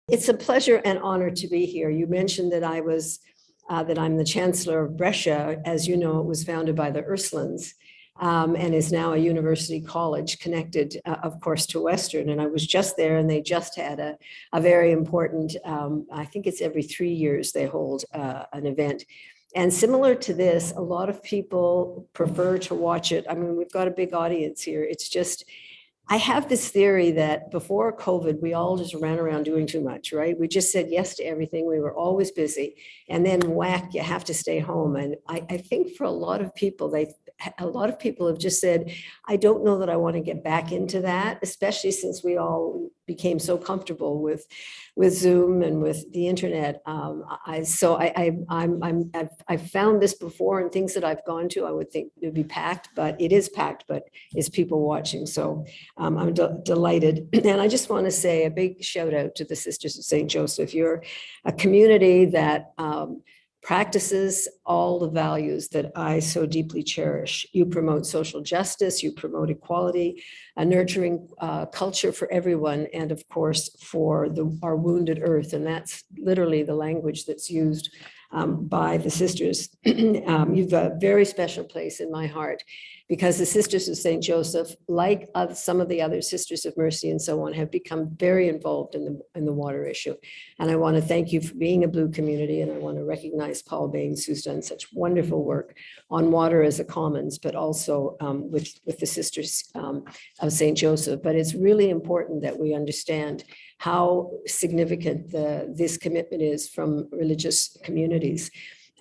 It's a pleasure and honor to be here. You mentioned that that I'm the Chancellor of Brescia. As you know, it was founded by the Ursulines and is now a university college connected, of course, to Western. And I was just there, and they just had a very important, I think it's every 3 years they hold an event. And similar to this, a lot of people prefer to watch it. I mean, we've got a big audience here. It's just, I have this theory that before COVID, we all just ran around doing too much, right? We just said yes to everything. We were always busy. And then whack, you have to stay home. And I think for a lot of people, have just said, I don't know that I want to get back into that, especially since we all became so comfortable with Zoom and with the internet. I've found this before, and things that I've gone to, I would think it would be packed, but it is packed, but it's people watching. So I'm delighted. And I just want to say a big shout out to the Sisters of St. Joseph. You're a community that practices all the values that I so deeply cherish. You promote social justice, you promote equality, a nurturing culture for everyone, and of course for our wounded earth. And that's literally the language that's used by the sisters. You've got a very special place in my heart, because the Sisters of St. Joseph, like some of the other Sisters of Mercy and so on, have become very involved in the water issue. And I want to thank you for being a Blue community, and I want to recognize Paul Baines, who's done such wonderful work on water as a commons, but also with the Sisters of St. Joseph. But it's really important that we understand how significant this commitment is from religious communities.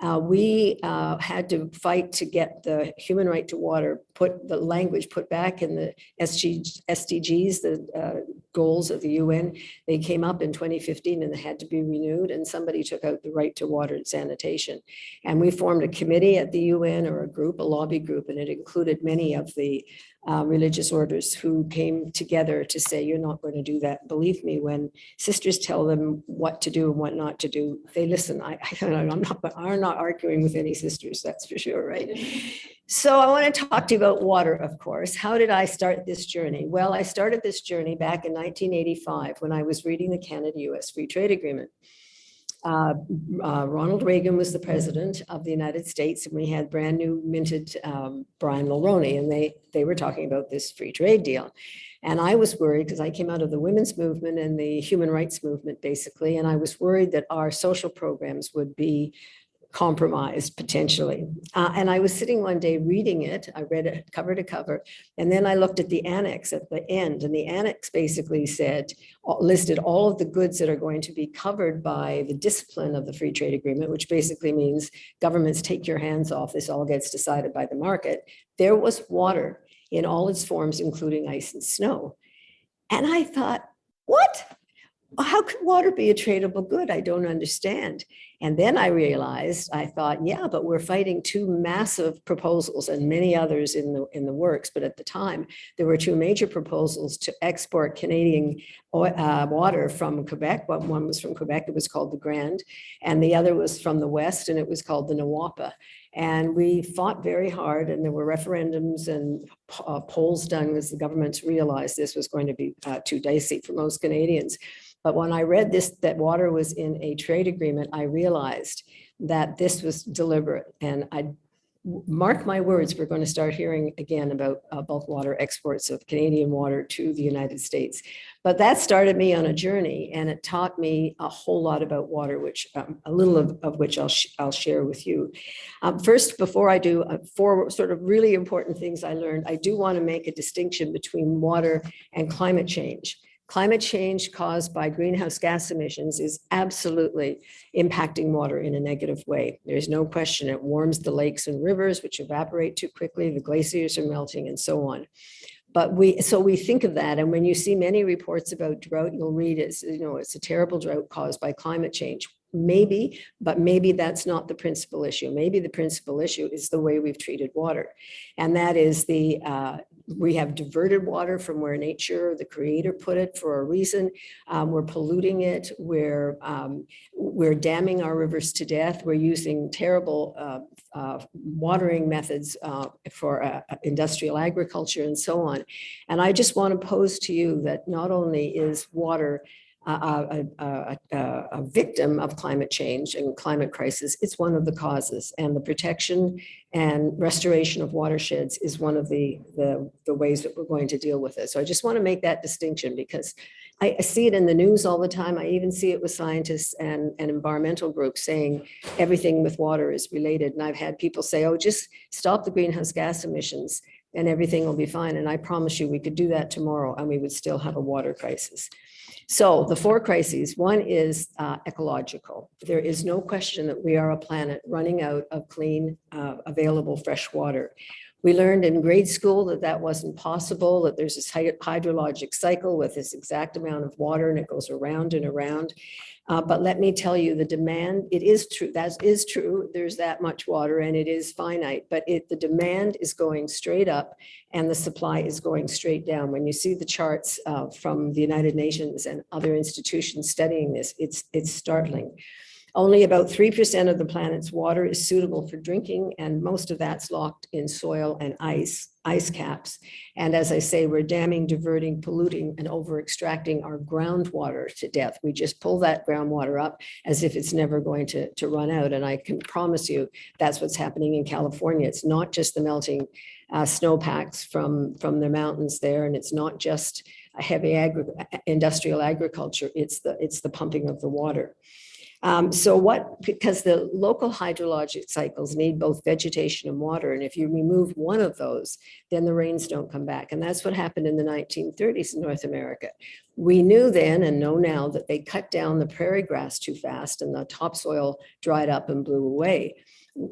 We had to fight to get the human right to water, the language put back in the SDGs, the goals of the UN. They came up in 2015 and they had to be renewed, and somebody took out the right to water and sanitation. And we formed a committee at the UN, or a lobby group, and it included many of the religious orders who came together to say, you're not going to do that. Believe me, when sisters tell them what to do and what not to do, they listen. I'm not arguing with any sisters, that's for sure, right? So I want to talk to you about water, of course. How did I start this journey? Well, I started this journey back in 1985 when I was reading the Canada-US Free Trade Agreement. Ronald Reagan was the president of the United States, and we had brand new minted Brian Mulroney, and they were talking about this free trade deal. And I was worried because I came out of the women's movement and the human rights movement, basically, and I was worried that our social programs would be compromised potentially. And I was sitting one day reading it. I read it cover to cover. And then I looked at the annex at the end, and the annex basically listed all of the goods that are going to be covered by the discipline of the free trade agreement, which basically means governments take your hands off. This all gets decided by the market. There was water in all its forms, including ice and snow. And I thought, what? How could water be a tradable good? I don't understand. And then I realized, I thought, yeah, but we're fighting two massive proposals and many others in the works. But at the time, there were two major proposals to export Canadian water from Quebec. One was from Quebec, it was called the Grand, and the other was from the West, and it was called the Nawapa. And we fought very hard, and there were referendums and polls done as the governments realized this was going to be too dicey for most Canadians. But when I read that water was in a trade agreement, I realized that this was deliberate. And I mark my words, we're going to start hearing again about bulk water exports of Canadian water to the United States. But that started me on a journey, and it taught me a whole lot about water, which a little of which I'll share with you. First, before I do, four sort of really important things I learned, I do want to make a distinction between water and climate change. Climate change caused by greenhouse gas emissions is absolutely impacting water in a negative way. There's no question. It warms the lakes and rivers, which evaporate too quickly. The glaciers are melting and so on. But we think of that. And when you see many reports about drought, you'll read it's a terrible drought caused by climate change. Maybe, but maybe that's not the principal issue. Maybe the principal issue is the way we've treated water. And that is we have diverted water from where nature, the creator, put it for a reason. We're polluting it. We're damming our rivers to death. We're using terrible watering methods for industrial agriculture and so on. And I just want to pose to you that not only is water a victim of climate change and climate crisis, it's one of the causes. And the protection and restoration of watersheds is one of the ways that we're going to deal with it. So I just want to make that distinction, because I see it in the news all the time. I even see it with scientists and environmental groups saying everything with water is related. And I've had people say, oh, just stop the greenhouse gas emissions and everything will be fine. And I promise you we could do that tomorrow and we would still have a water crisis. So the 4 crises, one is ecological. There is no question that we are a planet running out of clean, available fresh water. We learned in grade school that that wasn't possible, that there's this hydrologic cycle with this exact amount of water and it goes around and around. But let me tell you, the demand, it is true, that is true, there's that much water and it is finite, but the demand is going straight up and the supply is going straight down. When you see the charts from the United Nations and other institutions studying this, it's startling. Only about 3% of the planet's water is suitable for drinking, and most of that's locked in soil and ice caps. And as I say, we're damming, diverting, polluting, and over-extracting our groundwater to death. We just pull that groundwater up as if it's never going to run out. And I can promise you that's what's happening in California. It's not just the melting snowpacks from the mountains there, and it's not just a heavy industrial agriculture, it's the pumping of the water. Because the local hydrologic cycles need both vegetation and water, and if you remove one of those, then the rains don't come back. And that's what happened in the 1930s in North America. We knew then and know now that they cut down the prairie grass too fast and the topsoil dried up and blew away.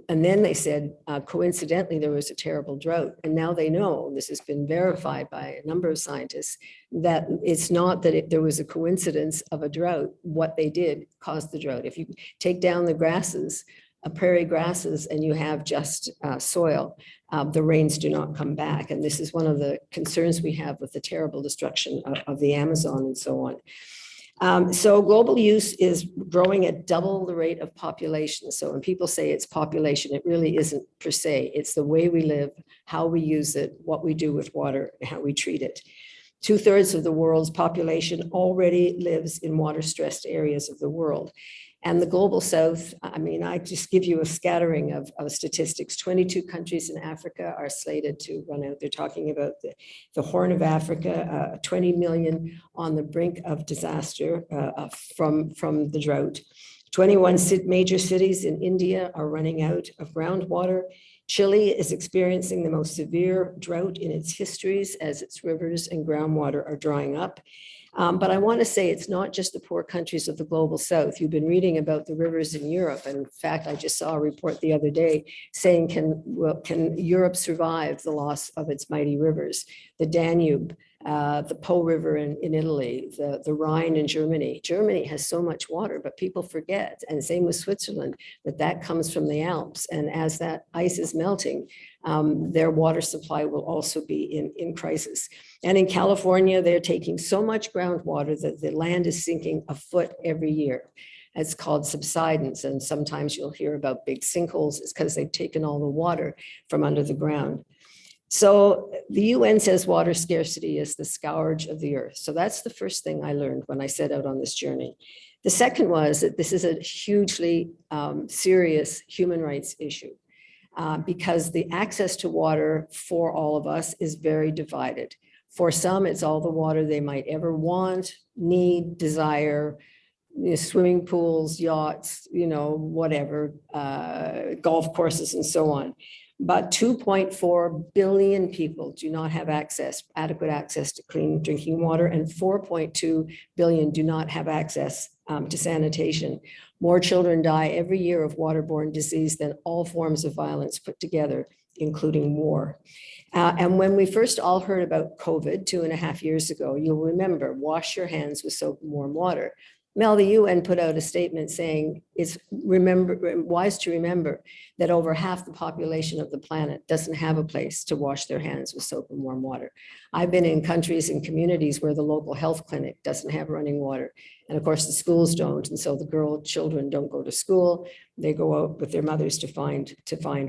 And then they said, coincidentally, there was a terrible drought. And now they know, this has been verified by a number of scientists, that it's not that there was a coincidence of a drought. What they did caused the drought. If you take down the grasses, prairie grasses, and you have just soil, the rains do not come back. And this is one of the concerns we have with the terrible destruction of the Amazon and so on. So global use is growing at double the rate of population. So when people say it's population, it really isn't per se. It's the way we live, how we use it, what we do with water, and how we treat it. 2/3 of the world's population already lives in water-stressed areas of the world. And the global south, I mean, I just give you a scattering of statistics. 22 countries in Africa are slated to run out. They're talking about the Horn of Africa, 20 million on the brink of disaster from the drought. 21 major cities in India are running out of groundwater. Chile is experiencing the most severe drought in its histories as its rivers and groundwater are drying up. But I want to say it's not just the poor countries of the global south. You've been reading about the rivers in Europe. And in fact, I just saw a report the other day saying, can Europe survive the loss of its mighty rivers? The Danube, the Po River in Italy, the Rhine in Germany. Germany has so much water, but people forget, and same with Switzerland, that comes from the Alps. And as that ice is melting, their water supply will also be in crisis. And in California, they're taking so much groundwater that the land is sinking a foot every year. It's called subsidence. And sometimes you'll hear about big sinkholes. It's because they've taken all the water from under the ground. So the UN says water scarcity is the scourge of the earth. So that's the first thing I learned when I set out on this journey. The second was that this is a hugely serious human rights issue. Because the access to water for all of us is very divided. For some, it's all the water they might ever want, need, desire, swimming pools, yachts, whatever, golf courses and so on. But 2.4 billion people do not have adequate access to clean drinking water, and 4.2 billion do not have access to sanitation. More children die every year of waterborne disease than all forms of violence put together, including war. And when we first all heard about COVID 2.5 years ago, you'll remember, wash your hands with soap and warm water. Mel, the UN put out a statement saying it's wise to remember that over half the population of the planet doesn't have a place to wash their hands with soap and warm water. I've been in countries and communities where the local health clinic doesn't have running water. And of course, the schools don't. And so the children don't go to school. They go out with their mothers to find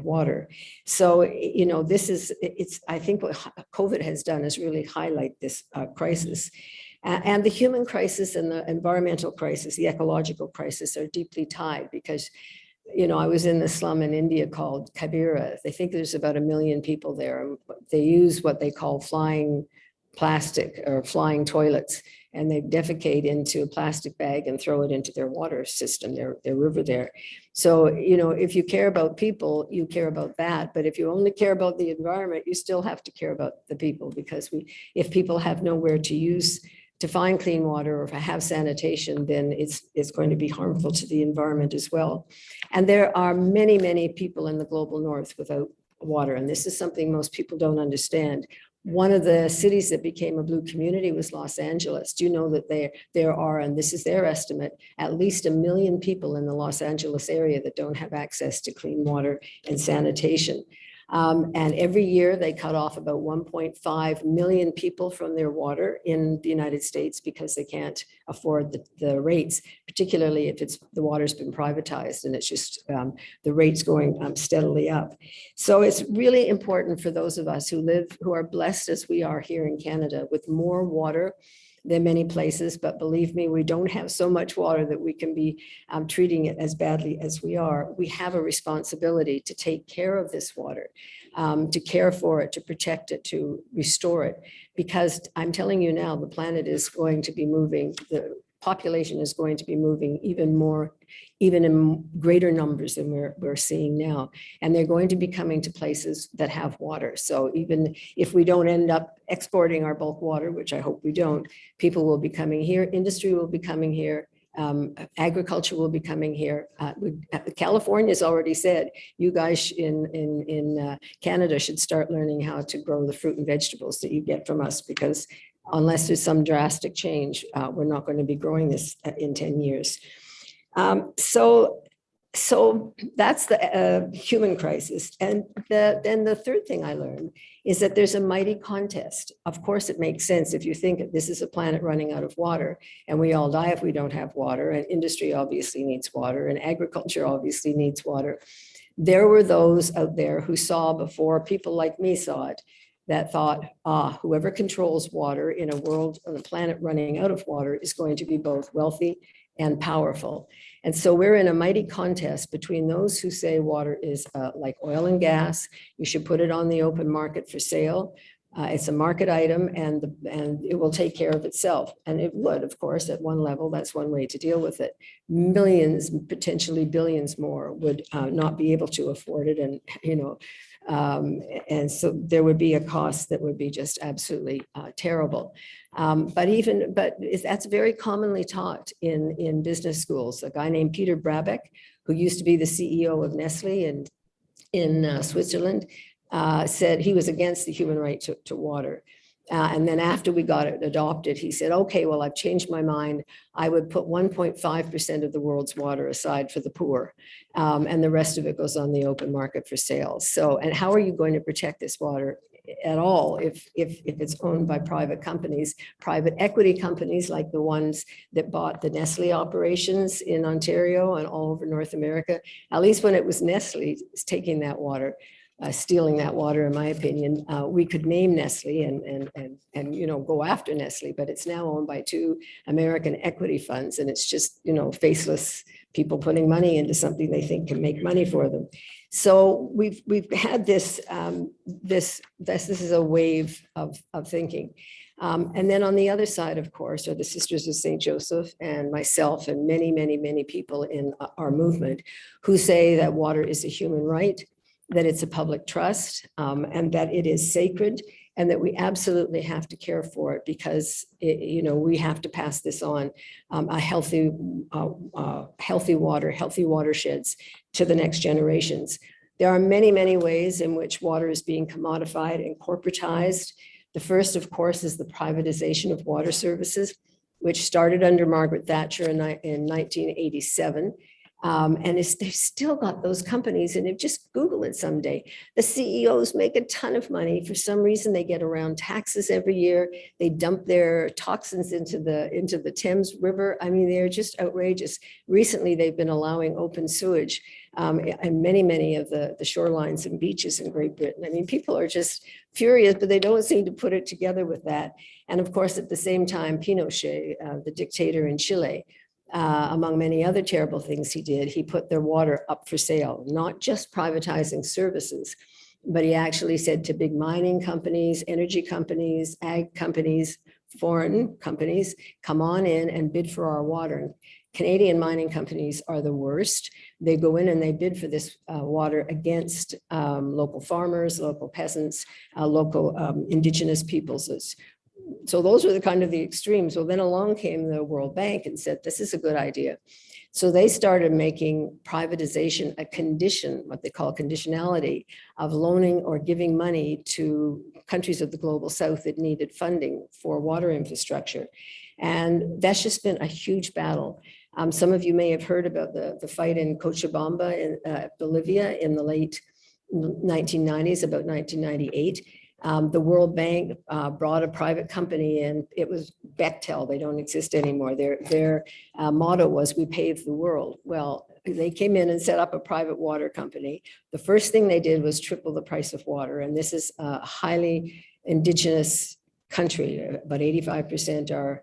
water. So, I think what COVID has done is really highlight this crisis. And the human crisis and the environmental crisis, the ecological crisis are deeply tied because, you know, I was in the slum in India called Kabira. They think there's about 1 million people there. They use what they call flying plastic or flying toilets, and they defecate into a plastic bag and throw it into their water system, their river there. So, you know, if you care about people, you care about that. But if you only care about the environment, you still have to care about the people, because if people have nowhere to find clean water or have sanitation, then it's going to be harmful to the environment as well. And there are many, many people in the global north without water. And this is something most people don't understand. One of the cities that became a blue community was Los Angeles. Do you know that there are, and this is their estimate, at least 1 million people in the Los Angeles area that don't have access to clean water and sanitation. And every year they cut off about 1.5 million people from their water in the United States because they can't afford the rates, particularly if the water's been privatized and it's just the rates going steadily up. So it's really important for those of us who are blessed as we are here in Canada with more water than many places, but believe me, we don't have so much water that we can be treating it as badly as we are. We have a responsibility to take care of this water, to care for it, to protect it, to restore it, because I'm telling you now, the planet is going to be moving, the population is going to be moving even in greater numbers than we're seeing now. And they're going to be coming to places that have water. So even if we don't end up exporting our bulk water, which I hope we don't, people will be coming here, industry will be coming here, agriculture will be coming here. California's already said, you guys in Canada should start learning how to grow the fruit and vegetables that you get from us, because unless there's some drastic change, we're not going to be growing this in 10 years. So that's the human crisis. And then the third thing I learned is that there's a mighty contest. Of course, it makes sense if you think that this is a planet running out of water, and we all die if we don't have water, and industry obviously needs water, and agriculture obviously needs water. There were those out there who saw before people like me saw it, that thought, whoever controls water in a world, on a planet running out of water, is going to be both wealthy and powerful. And so we're in a mighty contest between those who say water is like oil and gas, you should put it on the open market for sale. It's a market item, and it will take care of itself. And it would, of course, at one level. That's one way to deal with it. Millions, potentially billions more would not be able to afford it. And, you know, and so there would be a cost that would be just absolutely terrible. But that's very commonly taught in business schools. A guy named Peter Brabeck, who used to be the CEO of Nestle in Switzerland, said he was against the human right to water. And then after we got it adopted, he said, okay, well, I've changed my mind. I would put 1.5% of the world's water aside for the poor, and the rest of it goes on the open market for sale. So, and how are you going to protect this water at all if it's owned by private companies, private equity companies like the ones that bought the Nestle operations in Ontario and all over North America? At least when it was Nestle taking that water, stealing that water, in my opinion, we could name Nestle and you know, go after Nestle, but it's now owned by 2 American equity funds, and it's just, you know, faceless people putting money into something they think can make money for them. So we've had this is a wave of thinking. And then on the other side, of course, are the Sisters of St. Joseph and myself and many, many, many people in our movement who say that water is a human right, that it's a public trust, and that it is sacred, and that we absolutely have to care for it, because you know, we have to pass this on, a healthy water, healthy watersheds to the next generations. There are many, many ways in which water is being commodified and corporatized. The first, of course, is the privatization of water services, which started under Margaret Thatcher in 1987. They've still got those companies, and if just Google it someday, the CEOs make a ton of money. For some reason, they get around taxes every year. They dump their toxins into the Thames River. I mean, they're just outrageous. Recently, they've been allowing open sewage and many of the shorelines and beaches in Great Britain. I mean, people are just furious, but they don't seem to put it together with that. And of course, at the same time, Pinochet, the dictator in Chile, among many other terrible things he did, he put their water up for sale, not just privatizing services, but he actually said to big mining companies, energy companies, ag companies, foreign companies, come on in and bid for our water. Canadian mining companies are the worst. They go in and they bid for this water against local farmers, local peasants, local indigenous peoples. So those were the kind of the extremes. Well, then along came the World Bank and said, this is a good idea. So they started making privatization a condition, what they call conditionality, of loaning or giving money to countries of the global south that needed funding for water infrastructure. And that's just been a huge battle. Some of you may have heard about the fight in Cochabamba in Bolivia in the late 1990s, about 1998. The World Bank brought a private company in. It was Bechtel. They don't exist anymore. Their motto was, we pave the world. Well, they came in and set up a private water company. The first thing they did was triple the price of water. And this is a highly indigenous country. About 85% are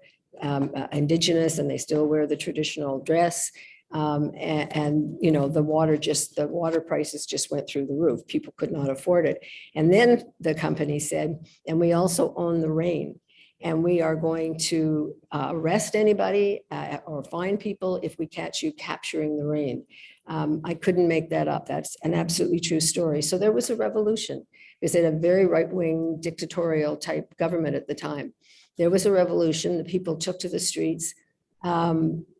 indigenous, and they still wear the traditional dress. You know, the water prices just went through the roof. People could not afford it. And then the company said, and we also own the rain, and we are going to arrest anybody or fine people if we catch you capturing the rain. I couldn't make that up. That's an absolutely true story. So there was a revolution. Because they had a very right-wing dictatorial type government at the time. There was a revolution. The people took to the streets.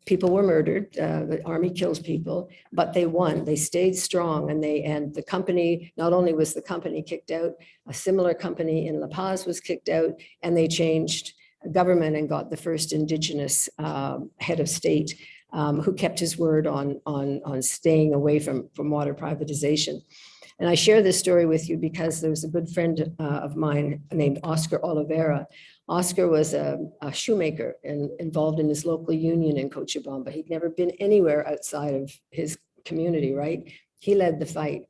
People were murdered. The army kills people, but they won. They stayed strong, and the company, not only was the company kicked out, a similar company in La Paz was kicked out, and they changed government and got the first indigenous head of state who kept his word on staying away from water privatization. And I share this story with you because there was a good friend of mine named Oscar Oliveira. Oscar was a shoemaker and involved in his local union in Cochabamba. He'd never been anywhere outside of his community, right? He led the fight.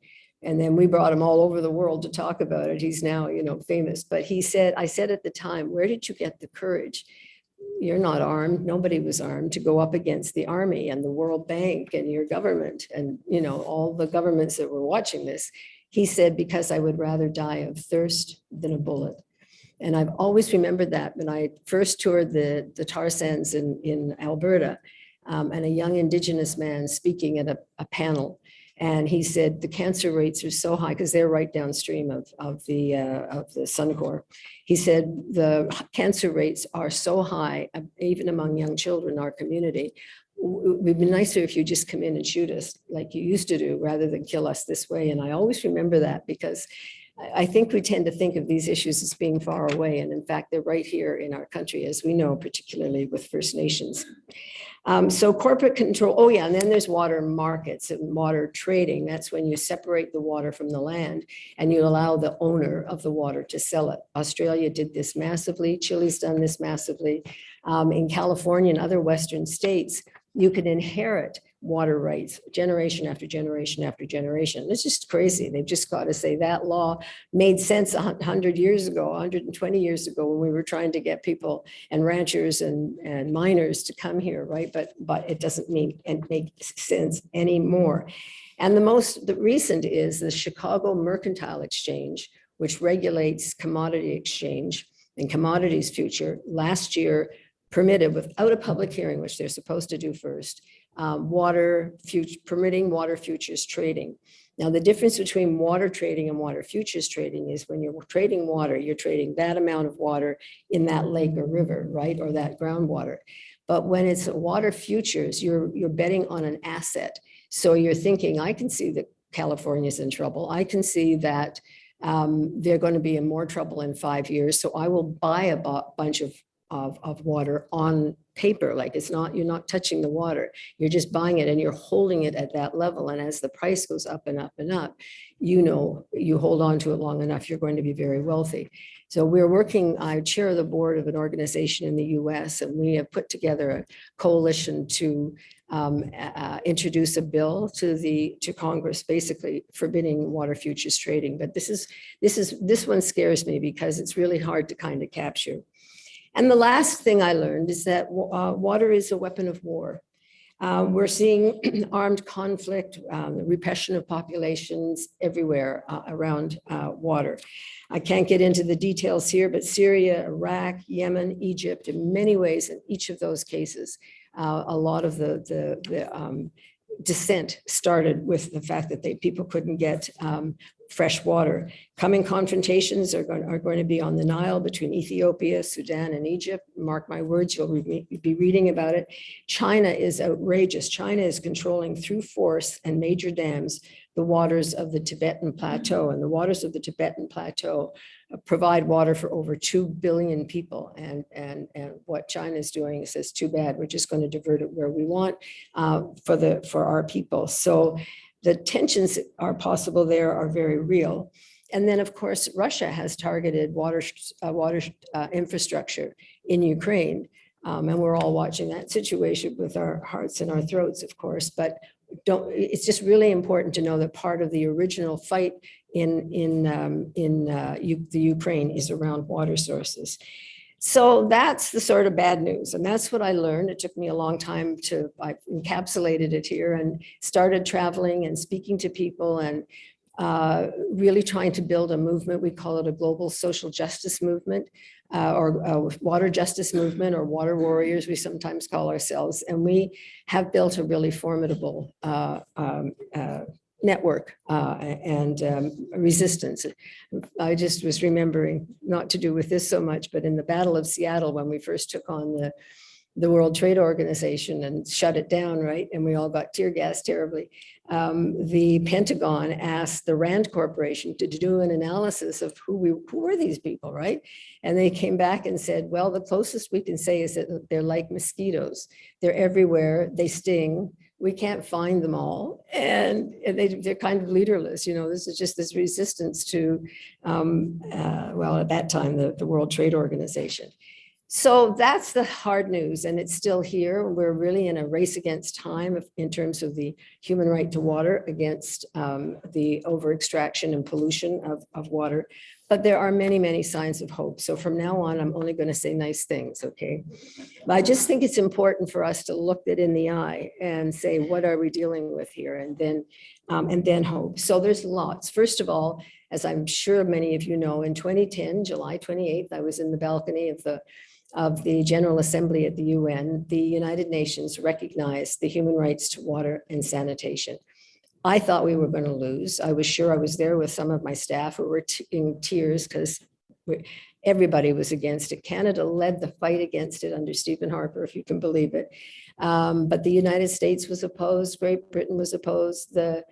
And then we brought him all over the world to talk about it. He's now, you know, famous. But he said, I said at the time, where did you get the courage? You're not armed. Nobody was armed to go up against the army and the World Bank and your government and, you know, all the governments that were watching this. He said, because I would rather die of thirst than a bullet. And I've always remembered that when I first toured the tar sands in Alberta, and a young indigenous man speaking at a panel. And he said, the cancer rates are so high, because they're right downstream of the Suncor. He said, the cancer rates are so high, even among young children in our community. It would be nicer if you just come in and shoot us like you used to do, rather than kill us this way. And I always remember that, because I think we tend to think of these issues as being far away. And in fact, they're right here in our country, as we know, particularly with First Nations. So corporate control, oh yeah, and then there's water markets and water trading. That's when you separate the water from the land and you allow the owner of the water to sell it. Australia did this massively. Chile's done this massively. In California and other Western states, you can inherit water rights generation after generation after generation. It's just crazy. They've just got to say that law made sense 100 years ago, 120 years ago, when we were trying to get people and ranchers and miners to come here, right? But it doesn't make sense anymore. And the recent is the Chicago Mercantile Exchange, which regulates commodity exchange and commodities future. Last year, permitted without a public hearing, which they're supposed to do first, permitting water futures trading. Now, the difference between water trading and water futures trading is when you're trading water, you're trading that amount of water in that lake or river, right? Or that groundwater. But when it's water futures, you're betting on an asset. So you're thinking, I can see that California's in trouble. I can see that they're going to be in more trouble in 5 years. So I will buy a bunch of water on paper, like you're not touching the water, you're just buying it and you're holding it at that level. And as the price goes up and up and up, you hold on to it long enough, you're going to be very wealthy. So I chair the board of an organization in the US, and we have put together a coalition to introduce a bill to Congress, basically forbidding water futures trading. But this one scares me because it's really hard to kind of capture. And the last thing I learned is that water is a weapon of war. We're seeing armed conflict, the repression of populations everywhere around water. I can't get into the details here, but Syria, Iraq, Yemen, Egypt, in many ways, in each of those cases, a lot of the dissent started with the fact that people couldn't get fresh water. Coming confrontations are going to be on the Nile between Ethiopia, Sudan, and Egypt. Mark my words, you'll be reading about it. China is outrageous. China is controlling through force and major dams the waters of the Tibetan Plateau, and the waters of the Tibetan Plateau provide water for over 2 billion people. And what China is doing is says, too bad, we're just going to divert it where we want for our people. So the tensions that are possible there are very real. And then, of course, Russia has targeted water infrastructure in Ukraine. And we're all watching that situation with our hearts in our throats, of course. But it's just really important to know that part of the original fight in the Ukraine is around water sources. So that's the sort of bad news. And that's what I learned. It took me a long time I encapsulated it here and started traveling and speaking to people and really trying to build a movement. We call it a global social justice movement or water justice movement, or water warriors, we sometimes call ourselves. And we have built a really formidable network and resistance. I just was remembering, not to do with this so much, but in the Battle of Seattle, when we first took on the World Trade Organization and shut it down, right? And we all got tear gassed terribly. The Pentagon asked the Rand Corporation to do an analysis of who were these people, right? And they came back and said, well, the closest we can say is that they're like mosquitoes. They're everywhere, they sting, we can't find them all. And they're kind of leaderless. This is just this resistance to, well, at that time, the World Trade Organization. So that's the hard news, and it's still here. We're really in a race against time in terms of the human right to water against the over-extraction and pollution of water. But there are many, many signs of hope. So from now on, I'm only going to say nice things, okay? But I just think it's important for us to look it in the eye and say, what are we dealing with here? And then hope. So there's lots. First of all, as I'm sure many of you know, in 2010, July 28th, I was in the balcony of the General Assembly at the UN. The United Nations recognized the human rights to water and sanitation. I thought we were going to lose. I was sure. I was there with some of my staff who were in tears because everybody was against it. Canada led the fight against it under Stephen Harper, if you can believe it. But the United States was opposed. Great Britain was opposed. The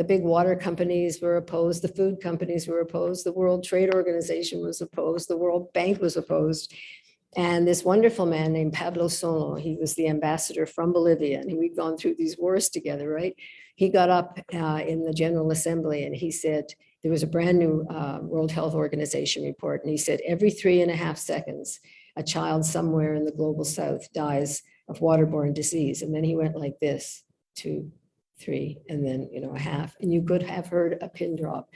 big water companies were opposed. The food companies were opposed. The World Trade Organization was opposed. The World Bank was opposed. And this wonderful man named Pablo Solo, he was the ambassador from Bolivia, and we'd gone through these wars together, right? He got up in the General Assembly and he said, there was a brand new World Health Organization report, and he said, every 3.5 seconds, a child somewhere in the global south dies of waterborne disease. And then he went like this, 2, 3, and then, a half, and you could have heard a pin drop.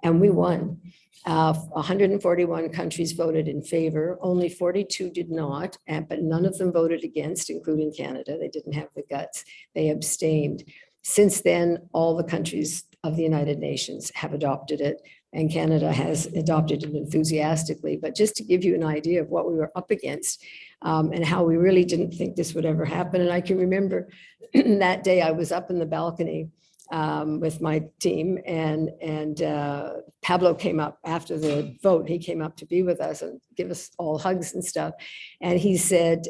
And we won. 141 countries voted in favor. Only 42 did not, but none of them voted against, including Canada. They didn't have the guts. They abstained. Since then, all the countries of the United Nations have adopted it, and Canada has adopted it enthusiastically. But just to give you an idea of what we were up against and how we really didn't think this would ever happen. And I can remember that day I was up in the balcony with my team, and Pablo came up after the vote. He came up to be with us and give us all hugs and stuff. And he said,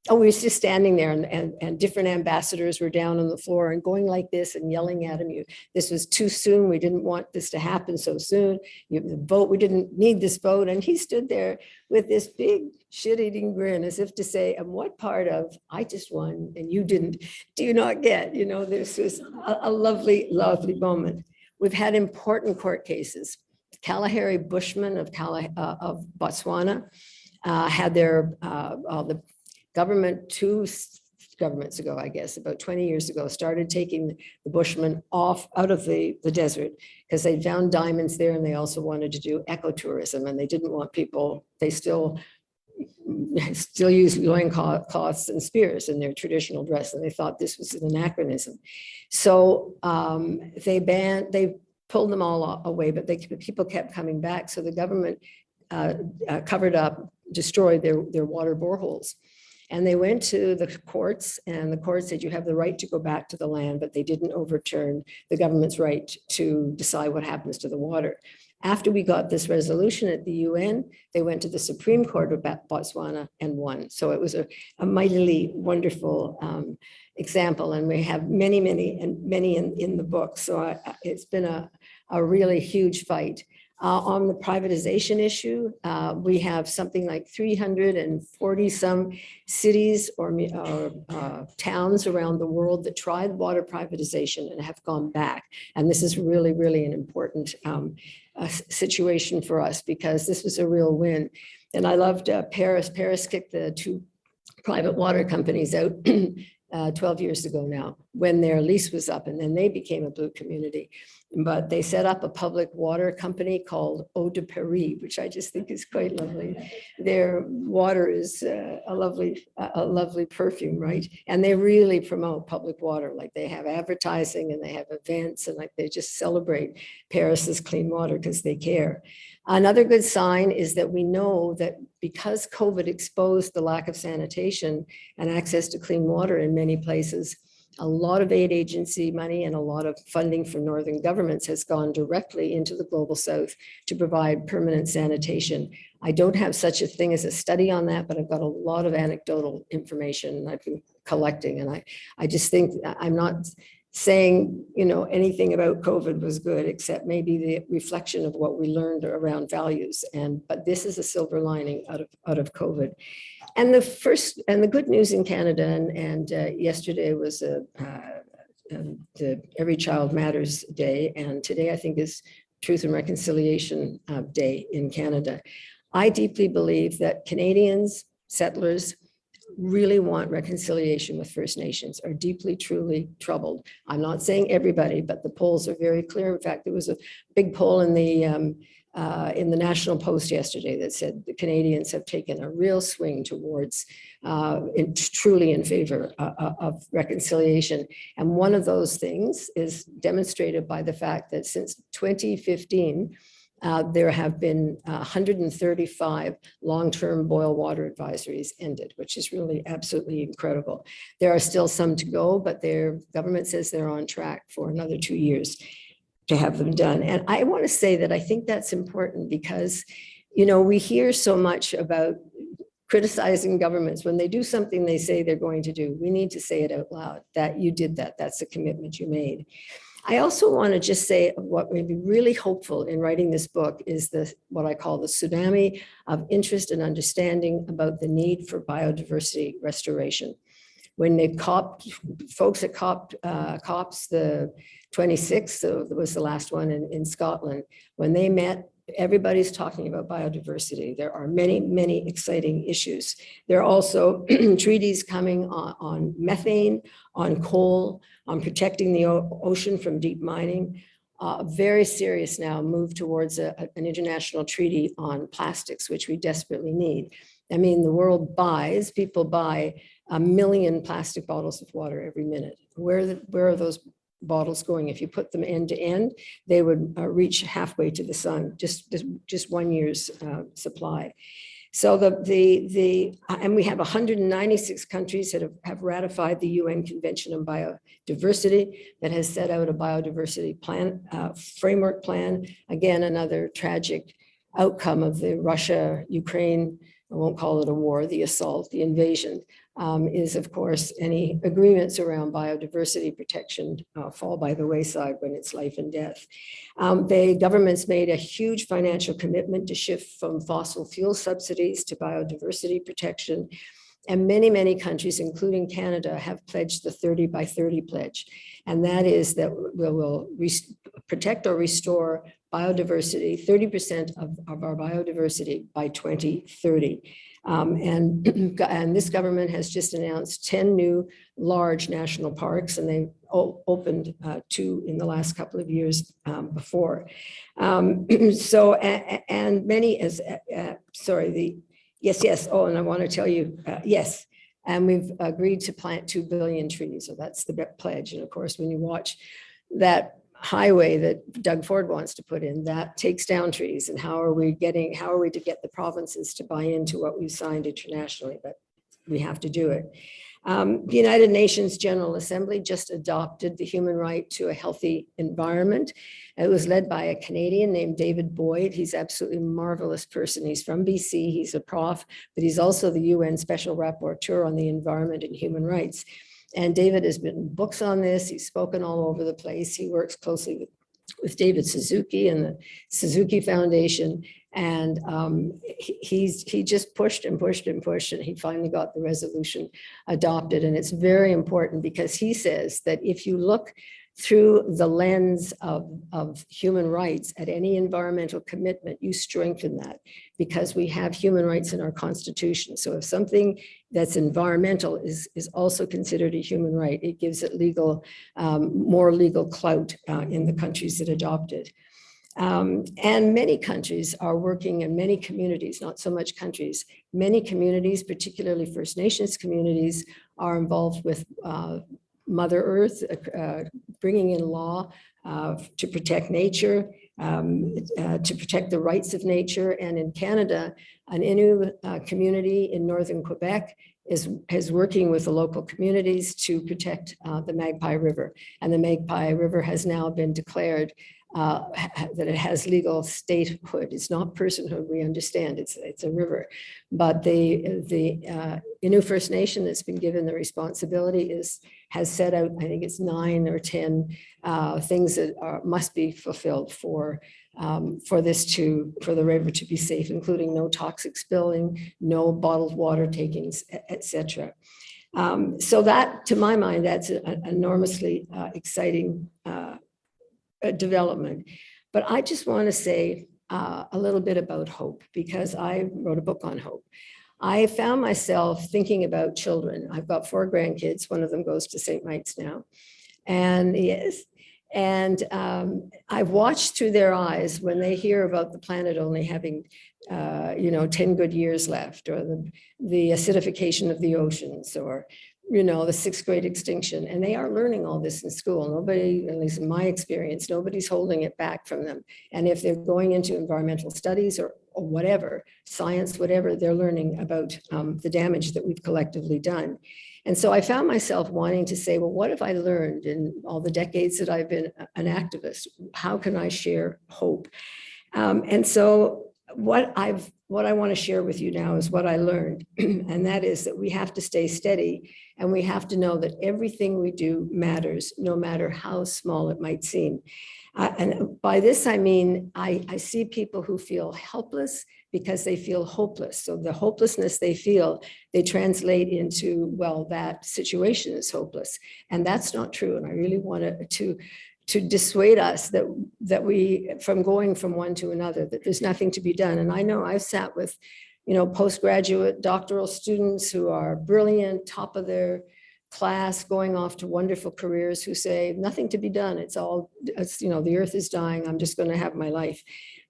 Oh, we were just standing there and different ambassadors were down on the floor and going like this and yelling at him. This was too soon. We didn't want this to happen so soon. The vote, we didn't need this vote. And he stood there with this big shit-eating grin as if to say, and what part of I just won and you didn't, do you not get? You know, this was a lovely, lovely moment. We've had important court cases. Kalahari Bushmen of Botswana had the government 2 governments ago, I guess, about 20 years ago, started taking the Bushmen out of the desert because they found diamonds there, and they also wanted to do ecotourism, and they didn't want people, they still use loincloths and spears in their traditional dress, and they thought this was an anachronism. So they pulled them all away, but people kept coming back. So the government covered up, destroyed their water boreholes. And they went to the courts, and the court said, you have the right to go back to the land, but they didn't overturn the government's right to decide what happens to the water. After we got this resolution at the UN, they went to the Supreme Court of Botswana and won. So it was a mightily wonderful example, and we have many in the book. So it's been a really huge fight. On the privatization issue, we have something like 340 some cities or towns around the world that tried water privatization and have gone back. And this is really, really an important situation for us, because this was a real win. And I loved Paris. Paris kicked the 2 private water companies out 12 years ago now, when their lease was up, and then they became a blue community. But they set up a public water company called Eau de Paris, which I just think is quite lovely. Their water is a lovely perfume, right? And they really promote public water. Like, they have advertising and they have events, and like they just celebrate Paris's clean water because they care. Another good sign is that we know that because COVID exposed the lack of sanitation and access to clean water in many places, a lot of aid agency money and a lot of funding from northern governments has gone directly into the global south to provide permanent sanitation. I don't have such a thing as a study on that, but I've got a lot of anecdotal information I've been collecting. And I just think, I'm not saying, anything about COVID was good, except maybe the reflection of what we learned around values. But this is a silver lining out of COVID. And the good news in Canada, and yesterday was the Every Child Matters Day, and today I think is Truth and Reconciliation Day in Canada. I deeply believe that Canadians, settlers, really want reconciliation with First Nations, are deeply, truly troubled. I'm not saying everybody, but the polls are very clear. In fact, there was a big poll in the National Post yesterday that said the Canadians have taken a real swing towards truly in favor of reconciliation. And one of those things is demonstrated by the fact that since 2015, there have been 135 long-term boil water advisories ended, which is really absolutely incredible. There are still some to go, but their government says they're on track for another 2 years to have them done. And I want to say that I think that's important because, we hear so much about criticizing governments. When they do something they say they're going to do, we need to say it out loud, that you did that. That's a commitment you made. I also want to just say what made me really hopeful in writing this book is what I call the tsunami of interest and understanding about the need for biodiversity restoration. When they folks at COPs, the 26th, so that was the last one in Scotland, when they met, everybody's talking about biodiversity. There are many, many exciting issues. There are also treaties coming on methane, on coal, on protecting the ocean from deep mining. Very serious now move towards an international treaty on plastics, which we desperately need. I mean, the world people buy 1 million plastic bottles of water every minute. Where are those bottles going? If you put them end to end, they would reach halfway to the sun, just 1 year's supply. So and we have 196 countries that have ratified the UN Convention on Biodiversity that has set out a biodiversity plan, framework plan. Again, another tragic outcome of the Russia-Ukraine, I won't call it a war, the assault, the invasion is, of course, any agreements around biodiversity protection fall by the wayside when it's life and death. The government's made a huge financial commitment to shift from fossil fuel subsidies to biodiversity protection. And many, many countries, including Canada, have pledged the 30 by 30 pledge. And that is that we will protect or restore biodiversity, 30% of our biodiversity by 2030. And this government has just announced 10 new large national parks, and they opened 2 in the last couple of years before. And many, yes. Oh, and I want to tell you, yes. And we've agreed to plant 2 billion trees. So that's the pledge. And of course, when you watch that highway that Doug Ford wants to put in, that takes down trees. And how are we to get the provinces to buy into what we've signed internationally? But we have to do it. The United Nations General Assembly just adopted the human right to a healthy environment. It was led by a Canadian named David Boyd. He's absolutely marvelous person. He's from BC, he's a prof, but he's also the UN Special Rapporteur on the Environment and Human Rights. And David has written books on this. He's spoken all over the place. He works closely with David Suzuki and the Suzuki Foundation. And he just pushed and pushed and pushed, and he finally got the resolution adopted. And it's very important because he says that if you look through the lens of human rights at any environmental commitment, you strengthen that because we have human rights in our Constitution. So if something that's environmental is also considered a human right, it gives it more legal clout in the countries that adopt it. And many countries are working, and many communities, not so much countries, many communities, particularly First Nations communities, are involved with Mother Earth, bringing in law to protect nature, to protect the rights of nature. And in Canada, an Innu community in northern Quebec is working with the local communities to protect the Magpie River. And the Magpie River has now been declared that it has legal statehood. It's not personhood, we understand, it's a river. But the Innu First Nation that's been given the responsibility has set out, I think it's 9 or 10 things that must be fulfilled for the river to be safe, including no toxic spilling, no bottled water takings, etc. So that, to my mind, that's an enormously exciting development. But I just want to say a little bit about hope, because I wrote a book on hope. I found myself thinking about children. I've got 4 grandkids. One of them goes to St. Mike's now. And yes, and I've watched through their eyes when they hear about the planet only having 10 good years left, or the acidification of the oceans, or the 6th grade extinction. And they are learning all this in school. Nobody, at least in my experience, nobody's holding it back from them. And if they're going into environmental studies or whatever, science, whatever, they're learning about the damage that we've collectively done. And so I found myself wanting to say, well, what have I learned in all the decades that I've been an activist? How can I share hope? And so what I want to share with you now is what I learned. And that is that we have to stay steady, and we have to know that everything we do matters, no matter how small it might seem. And by this, I mean, I see people who feel helpless because they feel hopeless. So the hopelessness they feel, they translate into, well, that situation is hopeless. And that's not true. And I really wanted to dissuade us that we, from going from one to another, that there's nothing to be done. And I know I've sat with, postgraduate doctoral students who are brilliant, top of their class, going off to wonderful careers, who say nothing to be done. The earth is dying. I'm just going to have my life.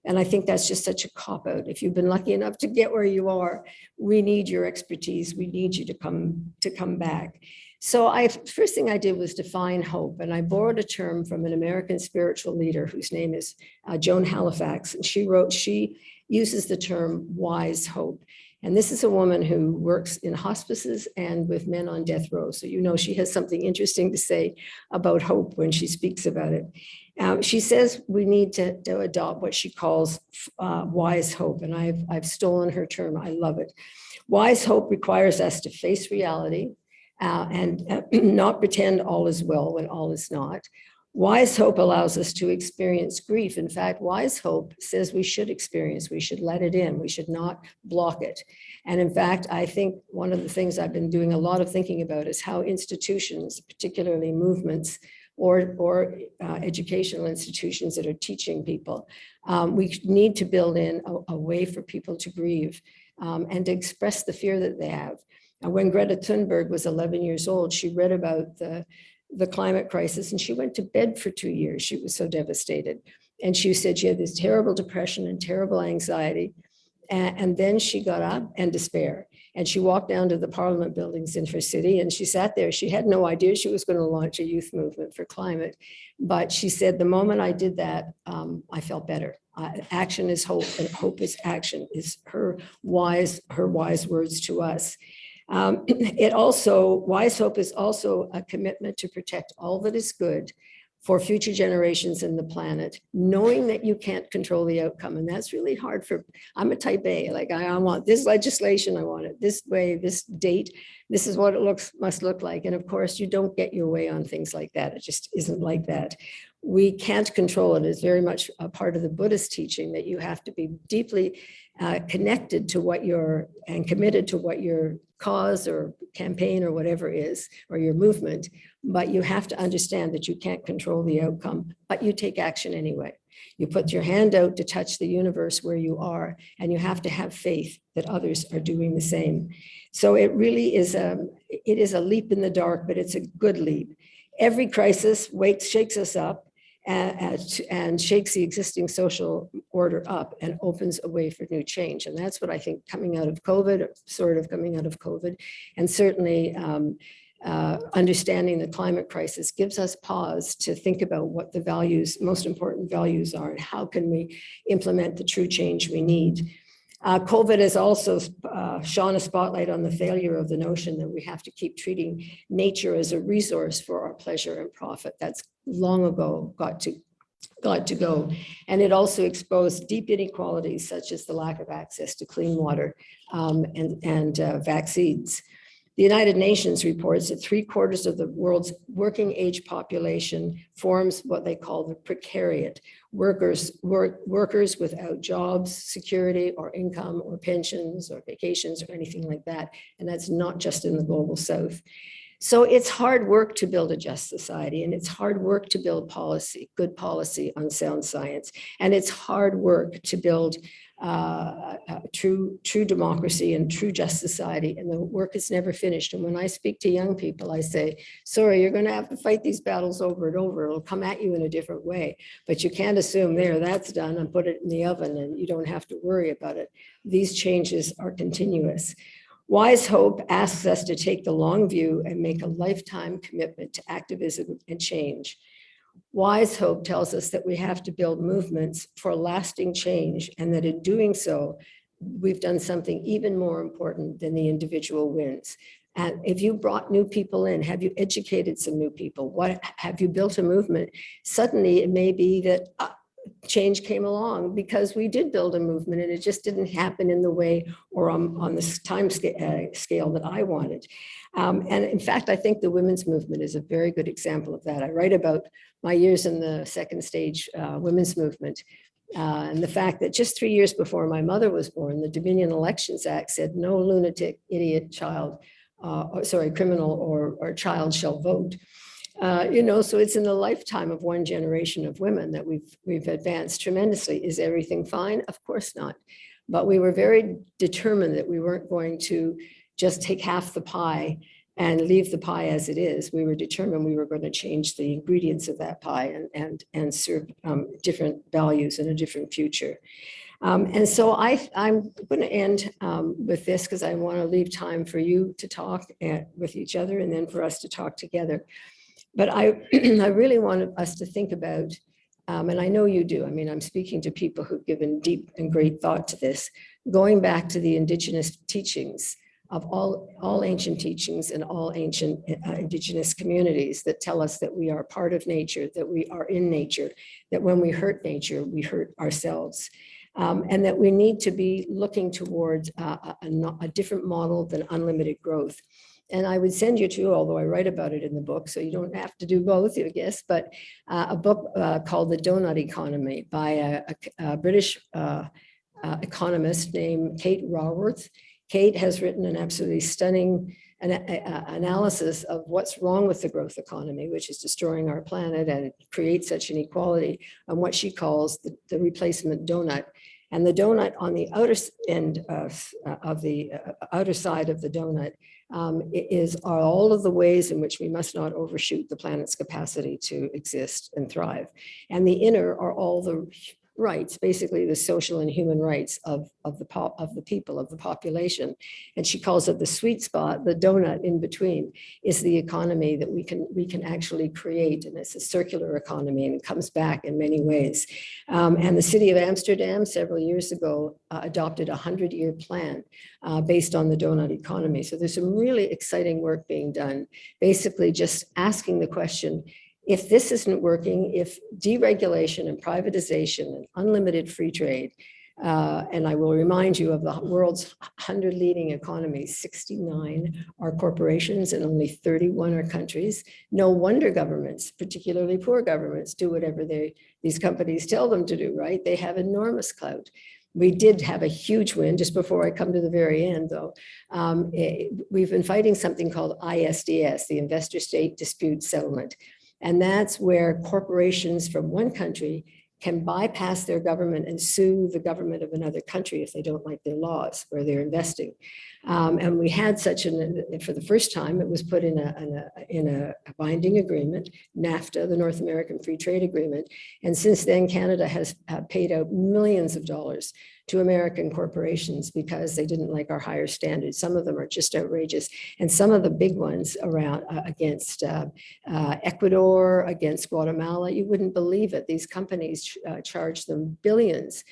And I think that's just such a cop-out. If you've been lucky enough to get where you are, we need your expertise. We need you to come back. So first thing I did was define hope, and I borrowed a term from an American spiritual leader whose name is Joan Halifax, and she uses the term wise hope. And this is a woman who works in hospices and with men on death row. So, you know, she has something interesting to say about hope when she speaks about it. She says we need to adopt what she calls wise hope. And I've stolen her term. I love it. Wise hope requires us to face reality and not pretend all is well when all is not. Wise hope allows us to experience grief. In fact, wise hope says we should experience, we should let it in, we should not block it. And in fact, I think one of the things I've been doing a lot of thinking about is how institutions, particularly movements or educational institutions that are teaching people, we need to build in a way for people to grieve and to express the fear that they have. When Greta Thunberg was 11 years old, she read about the climate crisis and she went to bed for 2 years. She was so devastated. And she said she had this terrible depression and terrible anxiety. And then she got up and despair. And she walked down to the Parliament buildings in her city and she sat there. She had no idea she was going to launch a youth movement for climate. But she said, the moment I did that, I felt better. Action is hope and hope is action is her wise words to us. Wise hope is also a commitment to protect all that is good for future generations and the planet, knowing that you can't control the outcome. And that's really hard I'm a type A, like I want this legislation, I want it this way, this date, this is what it must look like. And of course, you don't get your way on things like that. It just isn't like that. We can't control it. It's very much a part of the Buddhist teaching that you have to be deeply connected to and committed to what your cause or campaign or whatever is, or your movement, but you have to understand that you can't control the outcome, but you take action anyway. You put your hand out to touch the universe where you are, and you have to have faith that others are doing the same. So it really is it is a leap in the dark, but it's a good leap. Every crisis shakes us up and shakes the existing social order up and opens a way for new change. And that's what I think coming out of COVID, and certainly understanding the climate crisis gives us pause to think about what the most important values are and how can we implement the true change we need. COVID has also shone a spotlight on the failure of the notion that we have to keep treating nature as a resource for our pleasure and profit. That's long ago got to go. And it also exposed deep inequalities such as the lack of access to clean water and vaccines. The United Nations reports that 3/4 of the world's working age population forms what they call the precariat, workers without jobs, security, or income, or pensions, or vacations, or anything like that. And that's not just in the global South. So it's hard work to build a just society, and it's hard work to build good policy on sound science. And it's hard work to build true democracy and true just society. And the work is never finished. And when I speak to young people, I say, sorry, you're going to have to fight these battles over and over. It'll come at you in a different way, but you can't assume that's done and put it in the oven and you don't have to worry about it. These changes are continuous. Wise hope asks us to take the long view and make a lifetime commitment to activism and change. Wise hope tells us that we have to build movements for lasting change, and that in doing so, we've done something even more important than the individual wins. And if you brought new people in, have you educated some new people? Have you built a movement? Suddenly, it may be that change came along because we did build a movement and it just didn't happen in the way or on the time scale that I wanted. And in fact, I think the women's movement is a very good example of that. I write about my years in the second stage women's movement and the fact that just 3 years before my mother was born, the Dominion Elections Act said no lunatic, idiot child, criminal or child shall vote. So it's in the lifetime of one generation of women that we've advanced tremendously. Is everything fine? Of course not. But we were very determined that we weren't going to just take half the pie and leave the pie as it is. We were determined we were going to change the ingredients of that pie and serve different values and a different future. And so I'm going to end with this because I want to leave time for you to talk with each other and then for us to talk together. But I really want us to think about and I know you do. I mean, I'm speaking to people who've given deep and great thought to this, going back to the indigenous teachings of all ancient teachings and all ancient indigenous communities that tell us that we are part of nature, that we are in nature, that when we hurt nature, we hurt ourselves. And that we need to be looking towards a different model than unlimited growth. And I would send you to, although I write about it in the book, so you don't have to do both, I guess, but a book called The Donut Economy by a British economist named Kate Raworth. Kate has written an absolutely stunning analysis of what's wrong with the growth economy, which is destroying our planet and creates such inequality, and what she calls the replacement donut. And the donut on the outer end of the outer side of the donut are all of the ways in which we must not overshoot the planet's capacity to exist and thrive. And the inner are all the rights, basically the social and human rights of the people, of the population. And she calls it the sweet spot. The donut in between is the economy that we can actually create. And it's a circular economy, and it comes back in many ways. And the city of Amsterdam several years ago adopted a 100-year plan based on the donut economy. So there's some really exciting work being done, basically just asking the question, if this isn't working, if deregulation and privatization and unlimited free trade, and I will remind you of the world's 100 leading economies, 69 are corporations and only 31 are countries. No wonder governments, particularly poor governments, do whatever these companies tell them to do, right? They have enormous clout. We did have a huge win just before I come to the very end, though. We've been fighting something called ISDS, the Investor State Dispute Settlement. And that's where corporations from one country can bypass their government and sue the government of another country if they don't like their laws where they're investing. And we had such for the first time, it was put in a binding agreement, NAFTA, the North American Free Trade Agreement. And since then, Canada has paid out millions of dollars to American corporations because they didn't like our higher standards. Some of them are just outrageous. And some of the big ones around against Ecuador, against Guatemala, you wouldn't believe it. These companies charge them billions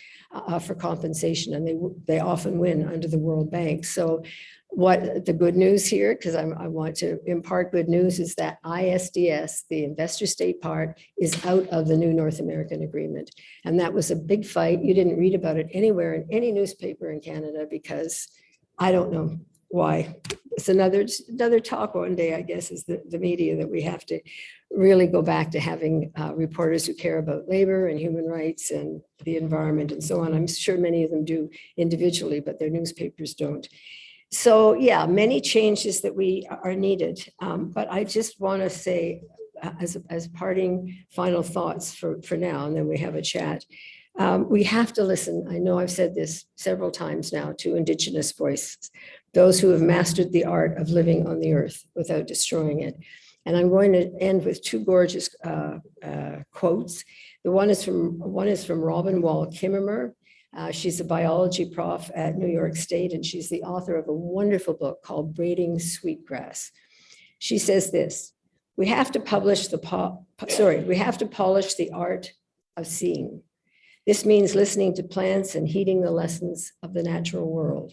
for compensation, and they often win under the World Bank. So what the good news here, because I want to impart good news, is that ISDS, the investor state part, is out of the new North American agreement. And that was a big fight. You didn't read about it anywhere in any newspaper in Canada because I don't know why. It's another talk one day, I guess, is the media, that we have to really go back to having reporters who care about labor and human rights and the environment and so on. I'm sure many of them do individually, but their newspapers don't. So yeah, many changes that we are needed. But I just want to say as parting final thoughts for now, and then we have a chat. We have to listen. I know I've said this several times now, to Indigenous voices, those who have mastered the art of living on the earth without destroying it. And I'm going to end with two gorgeous quotes. One is from Robin Wall Kimmerer. She's a biology prof at New York State, and she's the author of a wonderful book called Braiding Sweetgrass. She says this: we have to polish the art of seeing. This means listening to plants and heeding the lessons of the natural world.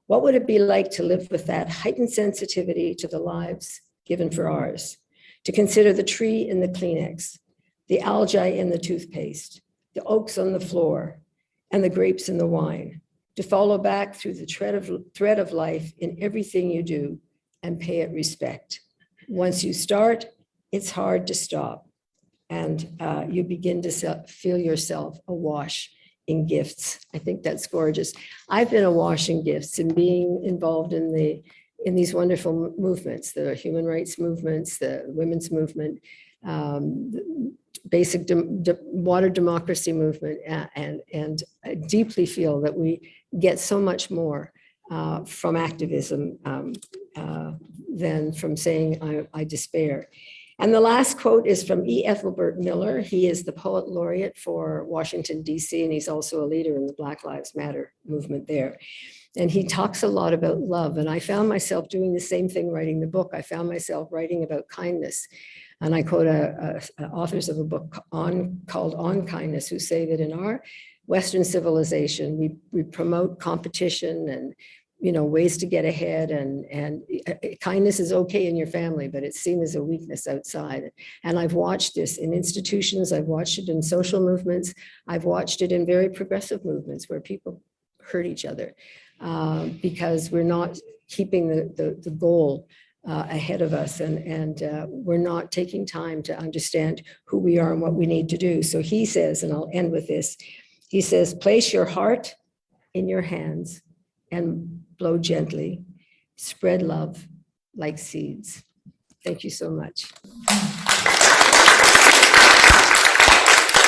What would it be like to live with that heightened sensitivity to the lives given for ours? To consider the tree in the Kleenex, the algae in the toothpaste, the oaks on the floor, and the grapes in the wine, to follow back through the thread of life in everything you do and pay it respect. Once you start, it's hard to stop, and you begin to feel yourself awash in gifts. I think that's gorgeous. I've been awash in gifts and being involved in these wonderful movements, the human rights movements, the women's movement, the basic water democracy movement, and I deeply feel that we get so much more from activism than from saying I despair. And the last quote is from E. Ethelbert Miller. He is the poet laureate for Washington, D.C., and he's also a leader in the Black Lives Matter movement there. And he talks a lot about love. And I found myself doing the same thing writing the book. I found myself writing about kindness. And I quote authors of a book called On Kindness, who say that in our Western civilization, we promote competition and ways to get ahead, and kindness is okay in your family, but it's seen as a weakness outside. And I've watched this in institutions, I've watched it in social movements, I've watched it in very progressive movements where people hurt each other because we're not keeping the goal ahead of us, and we're not taking time to understand who we are and what we need to do. So he says, and I'll end with this, he says, place your heart in your hands and blow gently, spread love like seeds. Thank you so much.